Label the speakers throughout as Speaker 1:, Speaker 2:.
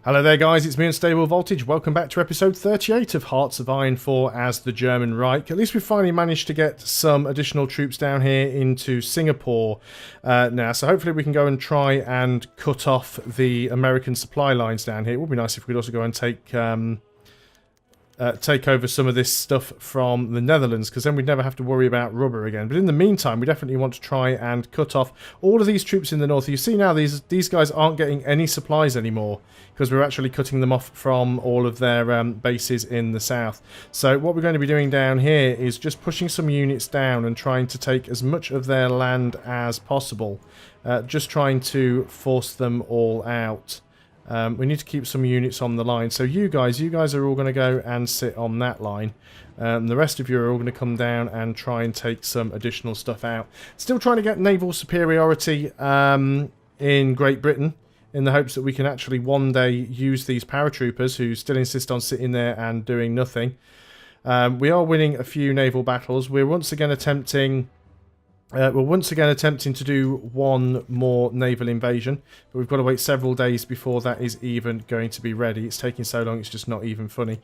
Speaker 1: Hello there guys, it's me Unstable Voltage. Welcome back to episode 38 of Hearts of Iron 4 as the German Reich. At least we finally managed to get some additional troops down here into Singapore now, so hopefully we can go and try and cut off the American supply lines down here. It would be nice if we could also go and take over some of this stuff from the Netherlands, because then we'd never have to worry about rubber again. But in the meantime, we definitely want to try and cut off all of these troops in the north. You see now these guys aren't getting any supplies anymore because we're actually cutting them off from all of their bases in the south. So what we're going to be doing down here is just pushing some units down and trying to take as much of their land as possible. Just trying to force them all out. We need to keep some units on the line. So you guys are all going to go and sit on that line. The rest of you are all going to come down and try and take some additional stuff out. Still trying to get naval superiority in Great Britain, in the hopes that we can actually one day use these paratroopers who still insist on sitting there and doing nothing. We are winning a few naval battles. We're once again attempting to do one more naval invasion, but we've got to wait several days before that is even going to be ready. It's taking so long, it's just not even funny.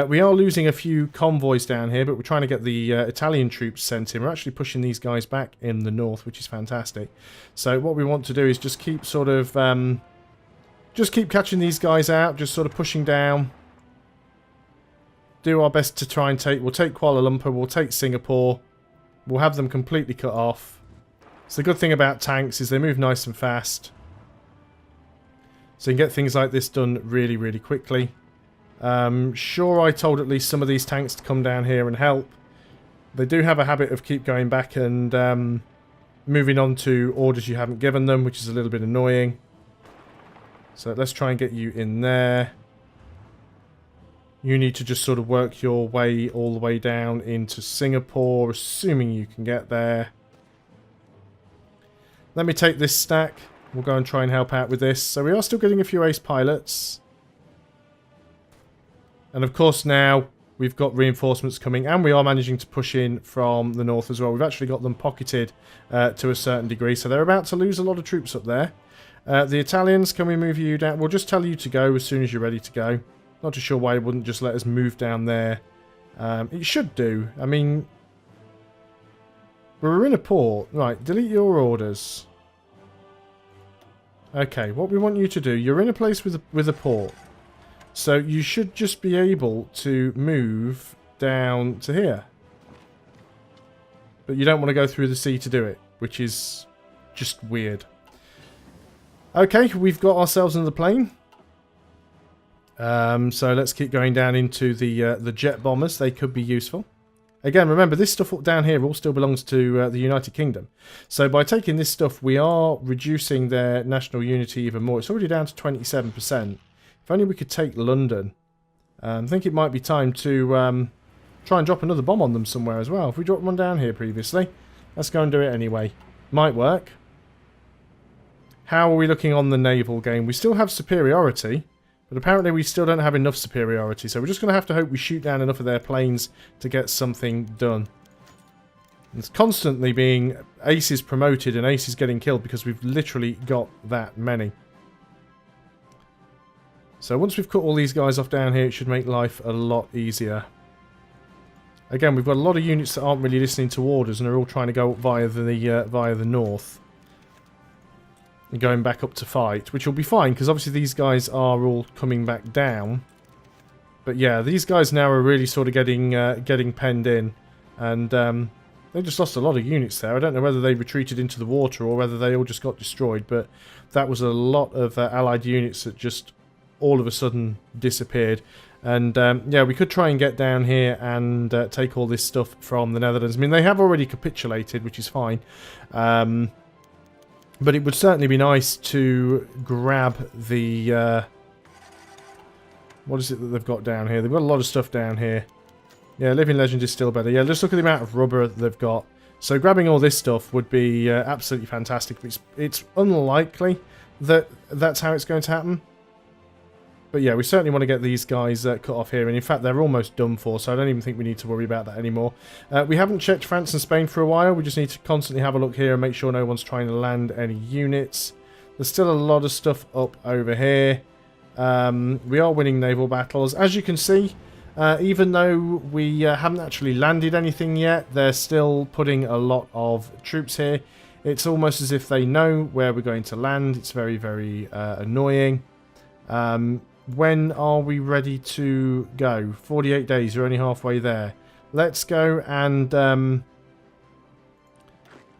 Speaker 1: We are losing a few convoys down here, but we're trying to get the Italian troops sent in. We're actually pushing these guys back in the north, which is fantastic. So what we want to do is just keep sort of just keep catching these guys out, just sort of pushing down. Do our best to try and we'll take Kuala Lumpur, we'll take Singapore. We'll have them completely cut off. So the good thing about tanks is they move nice and fast. So you can get things like this done really, really quickly. Sure, I told at least some of these tanks to come down here and help. They do have a habit of keep going back and moving on to orders you haven't given them, which is a little bit annoying. So let's try and get you in there. You need to just sort of work your way all the way down into Singapore, assuming you can get there. Let me take this stack. We'll go and try and help out with this. So we are still getting a few ace pilots. And of course now we've got reinforcements coming, and we are managing to push in from the north as well. We've actually got them pocketed to a certain degree, so they're about to lose a lot of troops up there. The Italians, can we move you down? We'll just tell you to go as soon as you're ready to go. Not too sure why it wouldn't just let us move down there. It should do. I mean, we're in a port. Right, delete your orders. Okay, what we want you to do, you're in a place with a port. So you should just be able to move down to here. But you don't want to go through the sea to do it, which is just weird. Okay, we've got ourselves another plane. So let's keep going down into the jet bombers. They could be useful. Again, remember, this stuff down here all still belongs to the United Kingdom. So by taking this stuff, we are reducing their national unity even more. It's already down to 27%. If only we could take London. I think it might be time to try and drop another bomb on them somewhere as well. If we dropped one down here previously, let's go and do it anyway. Might work. How are we looking on the naval game? We still have superiority. But apparently we still don't have enough superiority, so we're just going to have to hope we shoot down enough of their planes to get something done. It's constantly being aces promoted and aces getting killed because we've literally got that many. So once we've cut all these guys off down here, it should make life a lot easier. Again, we've got a lot of units that aren't really listening to orders and are all trying to go via the north. Going back up to fight, which will be fine because obviously these guys are all coming back down. But yeah, these guys now are really sort of getting penned in, and they just lost a lot of units there. I don't know whether they retreated into the water or whether they all just got destroyed, but that was a lot of allied units that just all of a sudden disappeared. And yeah, we could try and get down here and take all this stuff from the Netherlands. I mean, they have already capitulated, which is fine. But it would certainly be nice to grab the... what is it that they've got down here? They've got a lot of stuff down here. Yeah, Living Legend is still better. Yeah, just look at the amount of rubber they've got. So grabbing all this stuff would be absolutely fantastic. It's unlikely that that's how it's going to happen. But yeah, we certainly want to get these guys cut off here. And in fact, they're almost done for, so I don't even think we need to worry about that anymore. We haven't checked France and Spain for a while. We just need to constantly have a look here and make sure no one's trying to land any units. There's still a lot of stuff up over here. We are winning naval battles. As you can see, even though we haven't actually landed anything yet, they're still putting a lot of troops here. It's almost as if they know where we're going to land. It's very, very annoying. When are we ready to go? 48 days, you're only halfway there. Let's go and...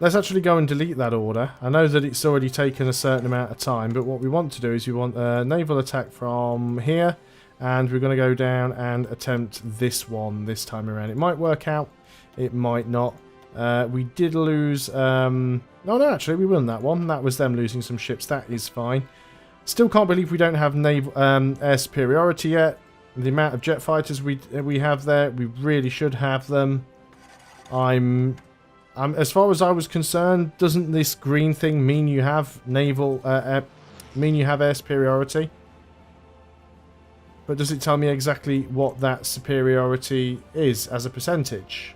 Speaker 1: let's actually go and delete that order. I know that it's already taken a certain amount of time, but what we want to do is we want a naval attack from here, and we're going to go down and attempt this one this time around. It might work out, it might not. We did lose... no, actually, we won that one. That was them losing some ships. That is fine. Still can't believe we don't have naval air superiority yet. The amount of jet fighters we have there, we really should have them. As far as I was concerned, doesn't this green thing mean you have air superiority? But does it tell me exactly what that superiority is as a percentage?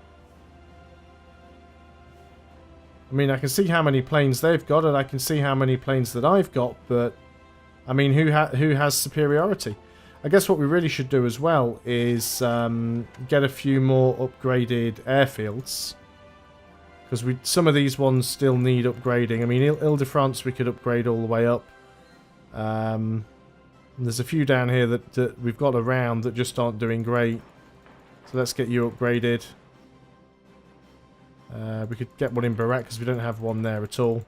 Speaker 1: I mean, I can see how many planes they've got, and I can see how many planes that I've got, but I mean, who has superiority? I guess what we really should do as well is get a few more upgraded airfields. Because some of these ones still need upgrading. I mean, Ile-de-France we could upgrade all the way up. There's a few down here that we've got around that just aren't doing great. So let's get you upgraded. We could get one in Barak because we don't have one there at all.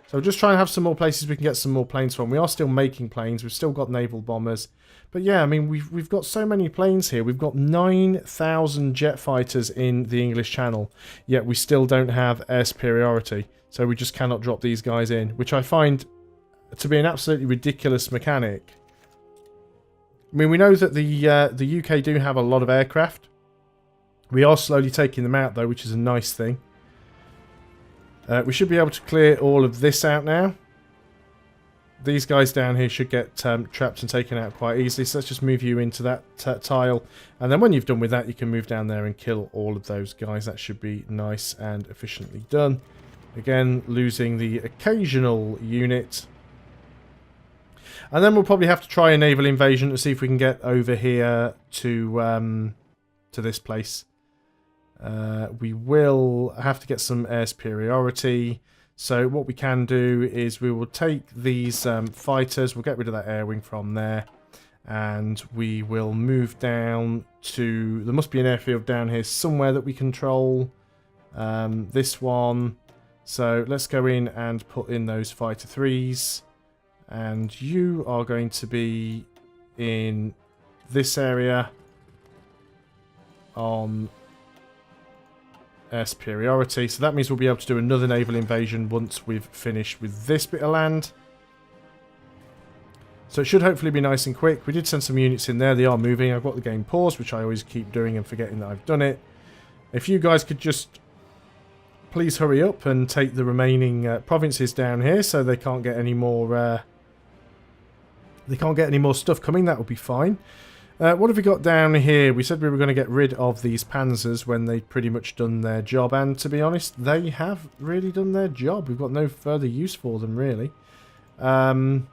Speaker 1: So just try and have some more places we can get some more planes from. We are still making planes. We've still got naval bombers. But yeah, I mean, we've got so many planes here. We've got 9,000 jet fighters in the English Channel. Yet we still don't have air superiority. So we just cannot drop these guys in. Which I find to be an absolutely ridiculous mechanic. I mean, we know that the UK do have a lot of aircraft. We are slowly taking them out, though, which is a nice thing. We should be able to clear all of this out now. These guys down here should get trapped and taken out quite easily. So let's just move you into that tile. And then when you've done with that, you can move down there and kill all of those guys. That should be nice and efficiently done. Again, losing the occasional unit. And then we'll probably have to try a naval invasion to see if we can get over here to this place. We will have to get some air superiority. So what we can do is we will take these fighters. We'll get rid of that air wing from there. And we will move down to... There must be an airfield down here somewhere that we control. This one. So let's go in and put in those fighter 3s. And you are going to be in this area on air superiority. So that means we'll be able to do another naval invasion once we've finished with this bit of land. So it should hopefully be nice and quick. We did send some units in there. They are moving. I've got the game paused, which I always keep doing and forgetting that I've done it. If you guys could just please hurry up and take the remaining provinces down here so they can't get any more stuff coming, that would be fine. What have we got down here? We said we were going to get rid of these panzers when they'd pretty much done their job, and to be honest, they have really done their job. We've got no further use for them, really. Can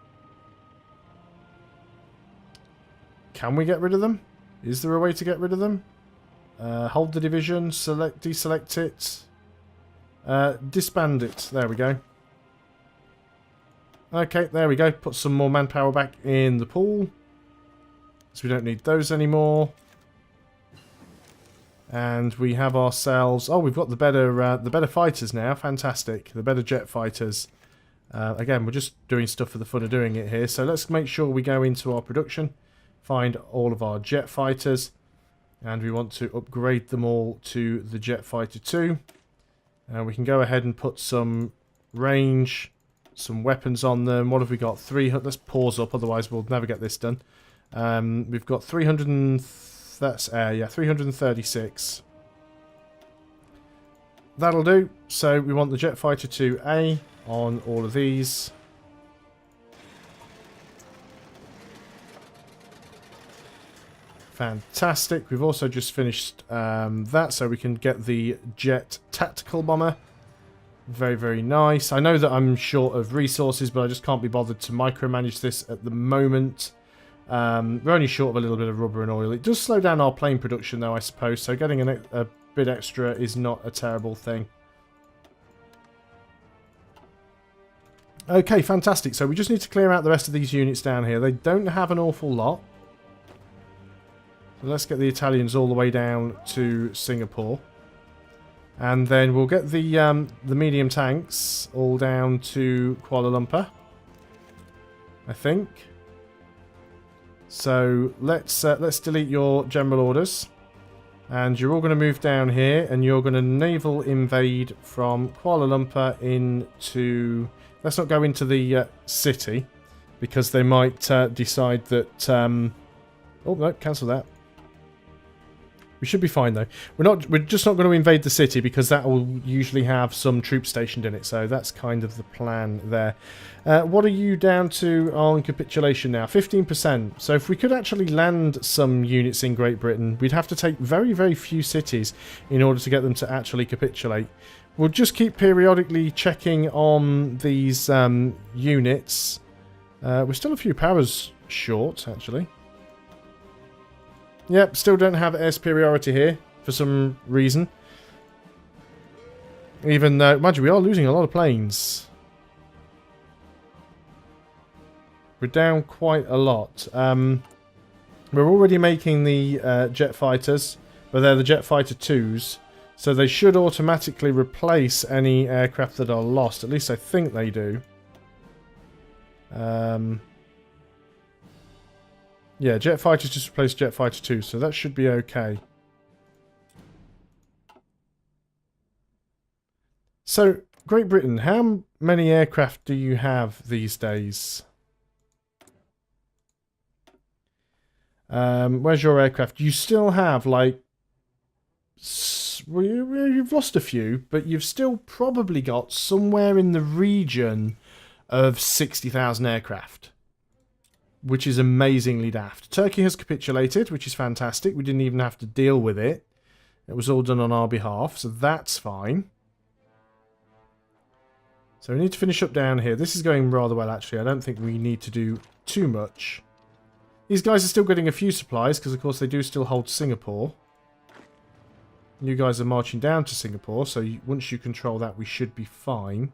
Speaker 1: we get rid of them? Is there a way to get rid of them? Hold the division, deselect it, disband it. There we go. Okay, there we go. Put some more manpower back in the pool. So we don't need those anymore. And we have ourselves... Oh, we've got the better fighters now. Fantastic. The better jet fighters. Again, we're just doing stuff for the fun of doing it here. So let's make sure we go into our production. Find all of our jet fighters. And we want to upgrade them all to the jet fighter 2. And we can go ahead and put some range, some weapons on them. What have we got? 300. Let's pause up, otherwise we'll never get this done. We've got 300 that's 336. That'll do. So we want the jet fighter 2A on all of these. Fantastic. We've also just finished that, so we can get the jet tactical bomber. Very, very nice. I know that I'm short of resources, but I just can't be bothered to micromanage this at the moment. We're only short of a little bit of rubber and oil. It does slow down our plane production, though, I suppose. So getting a bit extra is not a terrible thing. Okay, fantastic. So we just need to clear out the rest of these units down here. They don't have an awful lot. So let's get the Italians all the way down to Singapore. And then we'll get the medium tanks all down to Kuala Lumpur, I think. So let's delete your general orders. And you're all going to move down here, and you're going to naval invade from Kuala Lumpur into... Let's not go into the city, because they might decide that... oh, no, cancel that. We should be fine, though. We're just not going to invade the city, because that will usually have some troops stationed in it. So that's kind of the plan there. What are you down to on capitulation now? 15%. So if we could actually land some units in Great Britain, we'd have to take very, very few cities in order to get them to actually capitulate. We'll just keep periodically checking on these units. We're still a few powers short, actually. Yep, still don't have air superiority here for some reason. Even though, mind you, we are losing a lot of planes. We're down quite a lot. We're already making the jet fighters, but they're the jet fighter 2s. So they should automatically replace any aircraft that are lost. At least I think they do. Yeah, jet fighters just replaced jet fighter 2, so that should be okay. So, Great Britain, how many aircraft do you have these days? Where's your aircraft? You still have, like... Well, you've lost a few, but you've still probably got somewhere in the region of 60,000 aircraft. Which is amazingly daft. Turkey has capitulated, which is fantastic. We didn't even have to deal with it. It was all done on our behalf, so that's fine. So we need to finish up down here. This is going rather well, actually. I don't think we need to do too much. These guys are still getting a few supplies, because of course they do still hold Singapore. You guys are marching down to Singapore, so once you control that, we should be fine.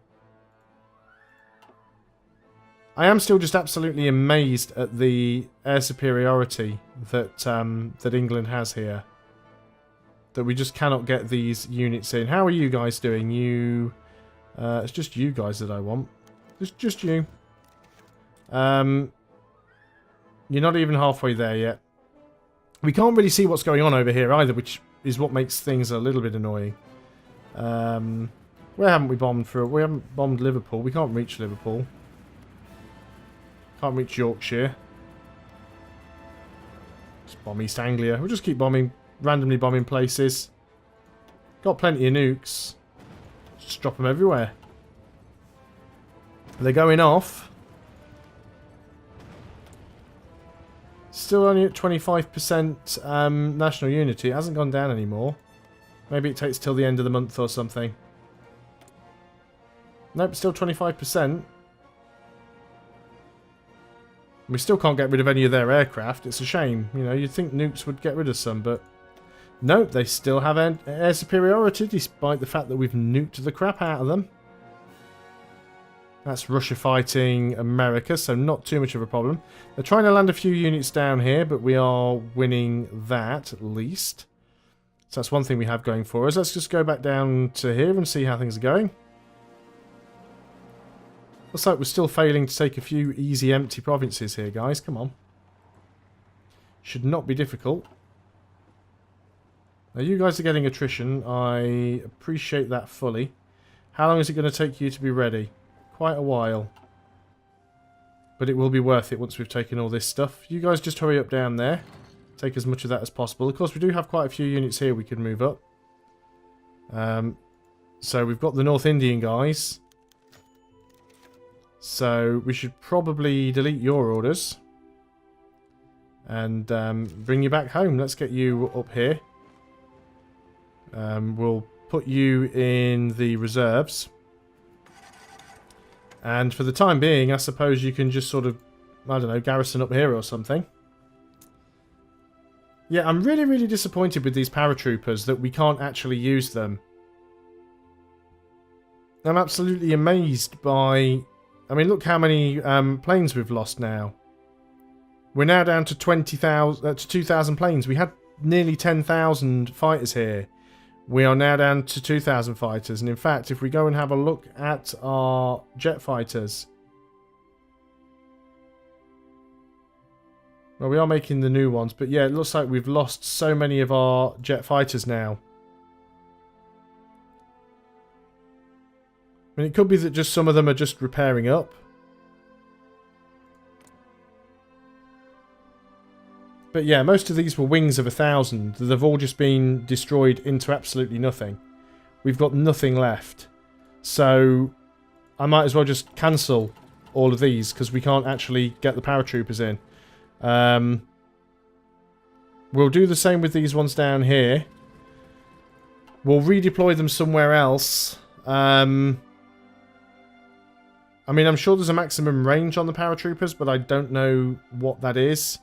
Speaker 1: I am still just absolutely amazed at the air superiority that that England has here. That we just cannot get these units in. How are you guys doing? You, it's just you guys that I want. Just you. You're not even halfway there yet. We can't really see what's going on over here either, which is what makes things a little bit annoying. Where haven't we bombed for? We haven't bombed Liverpool. We can't reach Liverpool. Can't reach Yorkshire. Just bomb East Anglia. We'll just keep bombing, randomly bombing places. Got plenty of nukes. Just drop them everywhere. They're going off. Still only at 25% national unity. It hasn't gone down anymore. Maybe it takes till the end of the month or something. Nope, still 25%. We still can't get rid of any of their aircraft. It's a shame. You know, you'd think nukes would get rid of some, but... Nope, they still have air superiority, despite the fact that we've nuked the crap out of them. That's Russia fighting America, so not too much of a problem. They're trying to land a few units down here, but we are winning that, at least. So that's one thing we have going for us. Let's just go back down to here and see how things are going. Looks like we're still failing to take a few easy empty provinces here, guys. Come on. Should not be difficult. Now, you guys are getting attrition. I appreciate that fully. How long is it going to take you to be ready? Quite a while. But it will be worth it once we've taken all this stuff. You guys just hurry up down there. Take as much of that as possible. Of course, we do have quite a few units here we can move up. So we've got the North Indian guys. So we should probably delete your orders. And bring you back home. Let's get you up here. We'll put you in the reserves. And for the time being, I suppose you can just sort of, I don't know, garrison up here or something. Yeah, I'm really, really disappointed with these paratroopers that we can't actually use them. I'm absolutely amazed by... I mean, look how many planes we've lost now. We're now down to 2,000 planes. We had nearly 10,000 fighters here. We are now down to 2,000 fighters. And in fact, if we go and have a look at our jet fighters... Well, we are making the new ones. But yeah, it looks like we've lost so many of our jet fighters now. I mean, it could be that just some of them are just repairing up. But yeah, most of these were wings of 1,000. They've all just been destroyed into absolutely nothing. We've got nothing left. So I might as well just cancel all of these because we can't actually get the paratroopers in. We'll do the same with these ones down here. We'll redeploy them somewhere else. I mean, I'm sure there's a maximum range on the paratroopers, but I don't know what that is.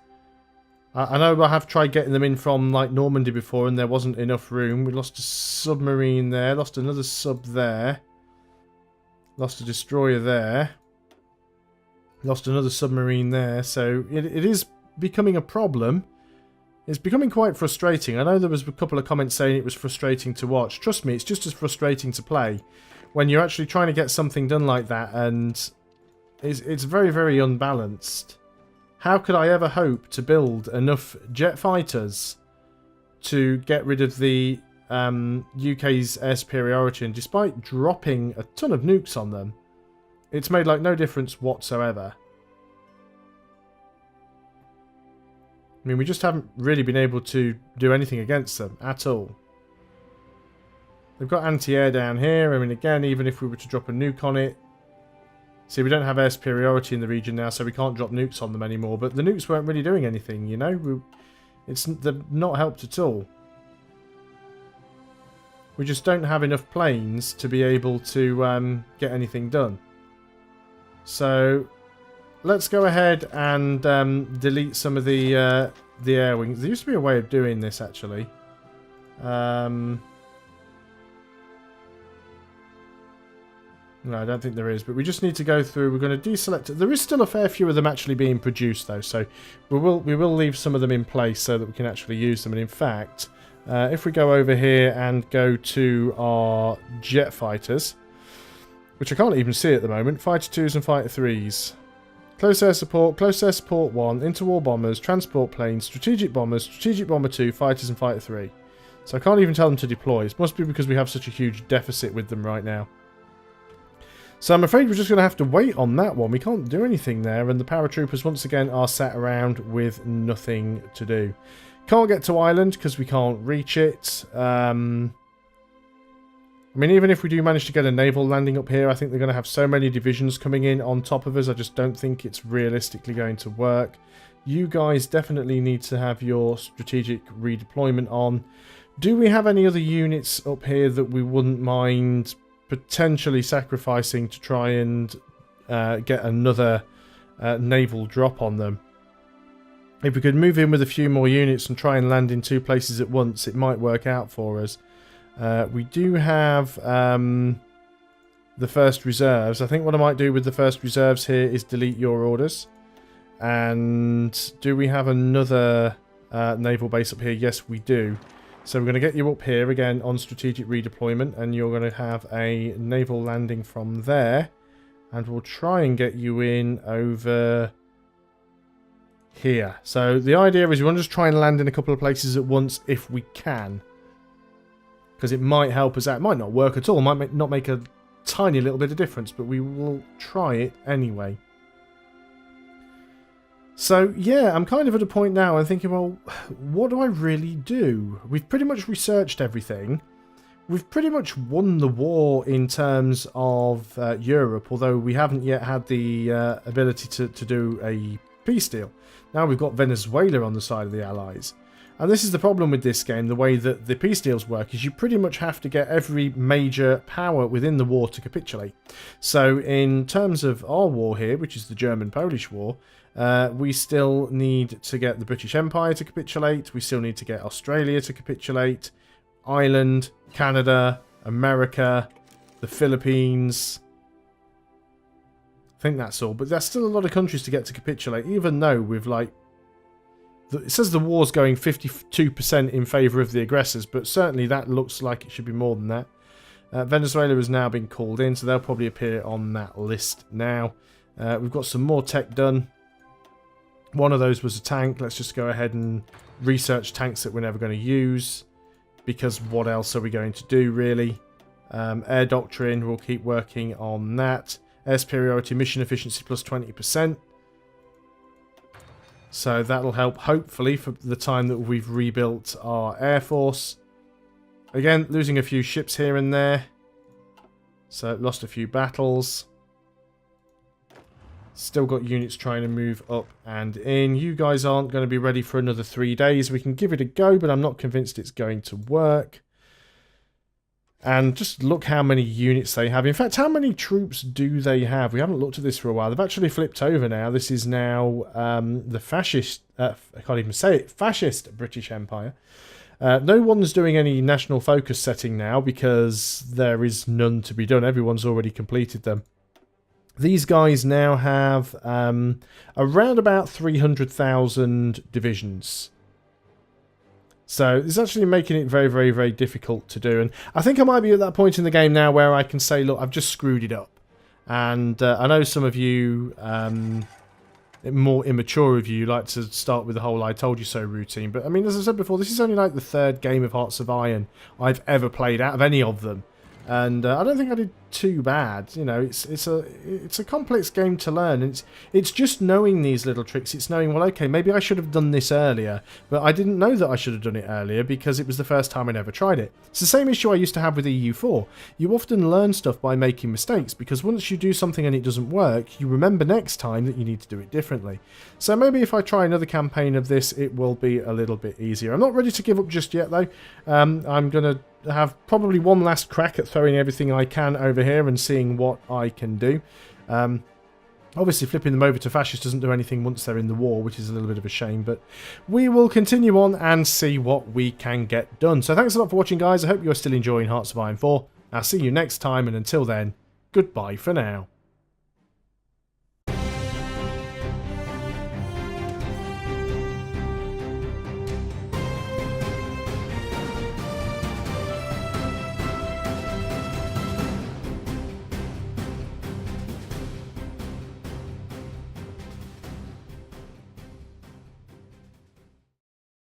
Speaker 1: I know I have tried getting them in from, like, Normandy before, and there wasn't enough room. We lost a submarine there, lost another sub there. Lost a destroyer there. Lost another submarine there, so it is becoming a problem. It's becoming quite frustrating. I know there was a couple of comments saying it was frustrating to watch. Trust me, it's just as frustrating to play. When you're actually trying to get something done like that, and it's very, very unbalanced. How could I ever hope to build enough jet fighters to get rid of the UK's air superiority? And despite dropping a ton of nukes on them, it's made like no difference whatsoever. I mean, we just haven't really been able to do anything against them at all. They've got anti-air down here. I mean, again, even if we were to drop a nuke on it... See, we don't have air superiority in the region now, so we can't drop nukes on them anymore. But the nukes weren't really doing anything, you know? They've not helped at all. We just don't have enough planes to be able to get anything done. So, let's go ahead and delete some of the air wings. There used to be a way of doing this, actually. No, I don't think there is, but we just need to go through. We're going to deselect it. There is still a fair few of them actually being produced, though, so we will leave some of them in place so that we can actually use them. And in fact, if we go over here and go to our jet fighters, which I can't even see at the moment, Fighter 2s and Fighter 3s. Close Air Support 1, Interwar Bombers, Transport Planes, Strategic Bombers, Strategic Bomber 2, Fighters and Fighter 3. So I can't even tell them to deploy. It must be because we have such a huge deficit with them right now. So I'm afraid we're just going to have to wait on that one. We can't do anything there, and the paratroopers once again are sat around with nothing to do. Can't get to Ireland because we can't reach it. I mean, even if we do manage to get a naval landing up here, I think they're going to have so many divisions coming in on top of us. I just don't think it's realistically going to work. You guys definitely need to have your strategic redeployment on. Do we have any other units up here that we wouldn't mind potentially sacrificing to try and get another naval drop on them? If we could move in with a few more units and try and land in 2 places at once, it might work out for us. We do have the first reserves. I think what I might do with the first reserves here is delete your orders. And do we have another naval base up here? Yes, we do. So we're going to get you up here again on strategic redeployment, and you're going to have a naval landing from there. And we'll try and get you in over here. So the idea is we want to just try and land in a couple of places at once if we can. Because it might help us out. It might not work at all. It might not make a tiny little bit of difference, but we will try it anyway. So, yeah, I'm kind of at a point now I'm thinking, well, what do I really do? We've pretty much researched everything. We've pretty much won the war in terms of Europe, although we haven't yet had the ability to do a peace deal. Now we've got Venezuela on the side of the Allies. And this is the problem with this game. The way that the peace deals work is you pretty much have to get every major power within the war to capitulate. So in terms of our war here, which is the German-Polish war, We still need to get the British Empire to capitulate. We still need to get Australia to capitulate. Ireland, Canada, America, the Philippines. I think that's all. But there's still a lot of countries to get to capitulate, even though we've like... It says the war's going 52% in favour of the aggressors, but certainly that looks like it should be more than that. Venezuela has now been called in, so they'll probably appear on that list now. We've got some more tech done. One of those was a tank. Let's just go ahead and research tanks that we're never going to use, because what else are we going to do, really? Air doctrine, we'll keep working on that. Air superiority, mission efficiency plus 20%. So that'll help, hopefully, for the time that we've rebuilt our air force. Again, losing a few ships here and there. So, lost a few battles. Still got units trying to move up and in. You guys aren't going to be ready for another 3 days. We can give it a go, but I'm not convinced it's going to work. And just look how many units they have. In fact, how many troops do they have? We haven't looked at this for a while. They've actually flipped over now. This is now the fascist... I can't even say it. Fascist British Empire. No one's doing any national focus setting now because there is none to be done. Everyone's already completed them. These guys now have around about 300,000 divisions. So it's actually making it very, very, very difficult to do. And I think I might be at that point in the game now where I can say, look, I've just screwed it up. And I know some of you, more immature of you, like to start with the whole I told you so routine. But I mean, as I said before, this is only like the 3rd game of Hearts of Iron I've ever played out of any of them. And I don't think I did too bad. You know, it's a complex game to learn. And it's just knowing these little tricks. It's knowing, well, okay, maybe I should have done this earlier, but I didn't know that I should have done it earlier because it was the first time I ever tried it. It's the same issue I used to have with EU4. You often learn stuff by making mistakes because once you do something and it doesn't work, you remember next time that you need to do it differently. So maybe if I try another campaign of this, it will be a little bit easier. I'm not ready to give up just yet, though. I'm going to have probably one last crack at throwing everything I can over here and seeing what I can do. Obviously flipping them over to fascists doesn't do anything once they're in the war, which is a little bit of a shame, but we will continue on and see what we can get done. So thanks a lot for watching, guys. I hope you're still enjoying Hearts of Iron 4. I'll see you next time, and until then, goodbye for now.